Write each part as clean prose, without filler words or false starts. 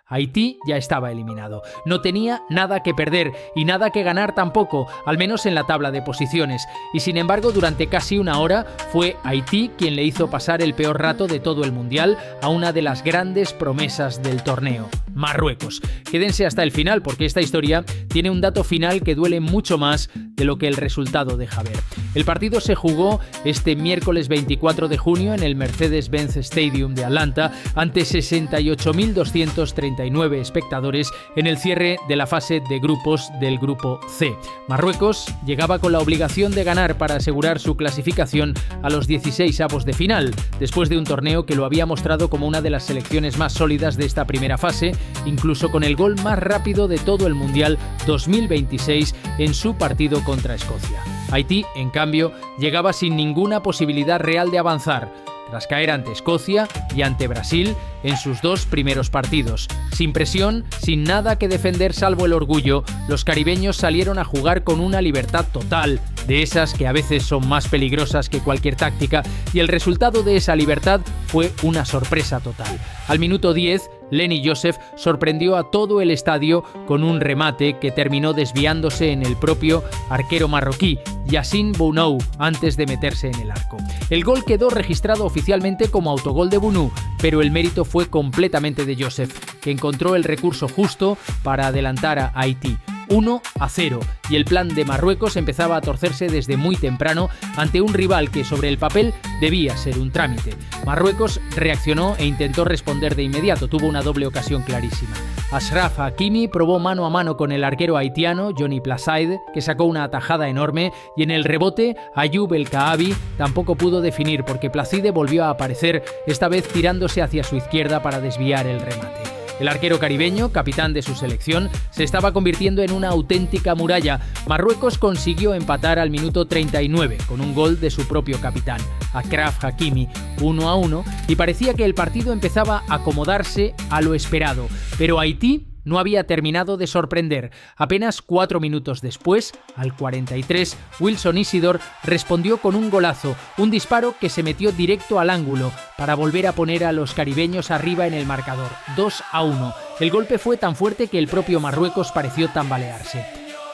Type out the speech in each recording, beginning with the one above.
Haití ya estaba eliminado. No tenía nada que perder y nada que ganar tampoco, al menos en la tabla de posiciones. Y sin embargo, durante casi una hora fue Haití quien le hizo pasar el peor rato de todo el Mundial a una de las grandes promesas del torneo, Marruecos. Quédense hasta el final porque esta historia tiene un dato final que duele mucho más de lo que el resultado deja ver. El partido se jugó este miércoles 24 de junio en el Mercedes-Benz Stadium de Atlanta ante 68.239 espectadores en el cierre de la fase de grupos del grupo C. Marruecos llegaba con la obligación de ganar para asegurar su clasificación a los 16avos de final, después de un torneo que lo había mostrado como una de las selecciones más sólidas de esta primera fase, incluso con el gol más rápido de todo el Mundial 2026 en su partido contra Escocia. Haití, en cambio, llegaba sin ninguna posibilidad real de avanzar, tras caer ante Escocia y ante Brasil en sus dos primeros partidos. Sin presión, sin nada que defender salvo el orgullo, los caribeños salieron a jugar con una libertad total, de esas que a veces son más peligrosas que cualquier táctica, y el resultado de esa libertad fue una sorpresa total. Al minuto 10, Lenny Joseph sorprendió a todo el estadio con un remate que terminó desviándose en el propio arquero marroquí, Yassine Bounou, antes de meterse en el arco. El gol quedó registrado oficialmente como autogol de Bounou, pero el mérito fue completamente de Joseph, que encontró el recurso justo para adelantar a Haití. 1-0, y el plan de Marruecos empezaba a torcerse desde muy temprano ante un rival que sobre el papel debía ser un trámite. Marruecos reaccionó e intentó responder de inmediato, tuvo una doble ocasión clarísima. Achraf Hakimi probó mano a mano con el arquero haitiano Johnny Plasside, que sacó una atajada enorme, y en el rebote Ayoub El Kaabi tampoco pudo definir porque Placide volvió a aparecer, esta vez tirándose hacia su izquierda para desviar el remate. El arquero caribeño, capitán de su selección, se estaba convirtiendo en una auténtica muralla. Marruecos consiguió empatar al minuto 39 con un gol de su propio capitán, Achraf Hakimi, 1-1, y parecía que el partido empezaba a acomodarse a lo esperado. Pero Haití no había terminado de sorprender. Apenas 4 minutos después, al 43, Wilson Isidore respondió con un golazo, un disparo que se metió directo al ángulo para volver a poner a los caribeños arriba en el marcador, 2-1. El golpe fue tan fuerte que el propio Marruecos pareció tambalearse.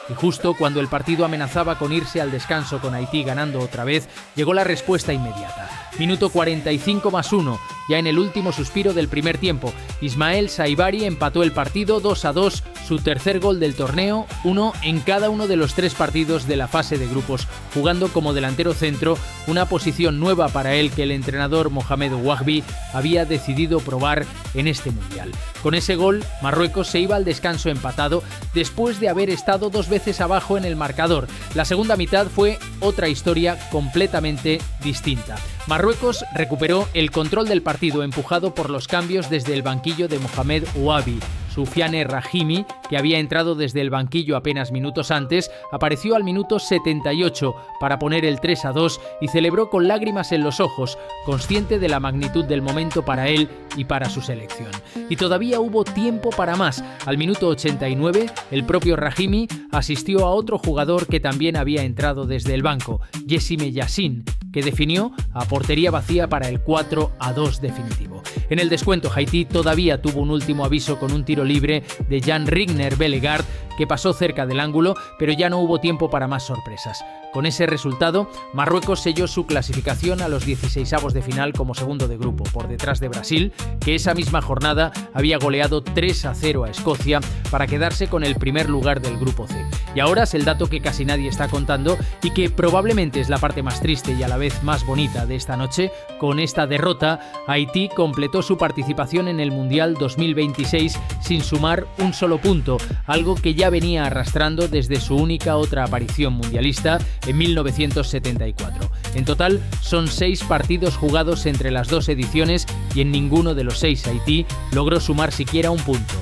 Y justo cuando el partido amenazaba con irse al descanso con Haití ganando otra vez, llegó la respuesta inmediata. Minuto 45+1, ya en el último suspiro del primer tiempo. Ismael Saibari empató el partido 2-2, su tercer gol del torneo, uno en cada uno de los 3 partidos de la fase de grupos, jugando como delantero centro, una posición nueva para él que el entrenador Mohamed Ouahbi había decidido probar en este mundial. Con ese gol, Marruecos se iba al descanso empatado después de haber estado 2 veces abajo en el marcador. La segunda mitad fue otra historia completamente distinta. Marruecos recuperó el control del partido empujado por los cambios desde el banquillo de Mohamed Ouahbi. Soufiane Rahimi, que había entrado desde el banquillo apenas minutos antes, apareció al minuto 78 para poner el 3-2 y celebró con lágrimas en los ojos, consciente de la magnitud del momento para él y para su selección. Y todavía hubo tiempo para más. Al minuto 89, el propio Rahimi asistió a otro jugador que también había entrado desde el banco, Yessine Yassine, que definió a portería vacía para el 4-2 definitivo. En el descuento, Haití todavía tuvo un último aviso con un tiro libre de Jan Rigner Bellegarde que pasó cerca del ángulo, pero ya no hubo tiempo para más sorpresas. Con ese resultado, Marruecos selló su clasificación a los 16avos de final como segundo de grupo, por detrás de Brasil, que esa misma jornada había goleado 3-0 a Escocia para quedarse con el primer lugar del grupo C. Y ahora es el dato que casi nadie está contando y que probablemente es la parte más triste y a la vez más bonita de esta noche. Con esta derrota, Haití completó su participación en el Mundial 2026 sin sumar un solo punto, algo que ya venía arrastrando desde su única otra aparición mundialista en 1974. En total, son 6 partidos jugados entre las 2 ediciones y en ninguno de los 6 Haití logró sumar siquiera un punto.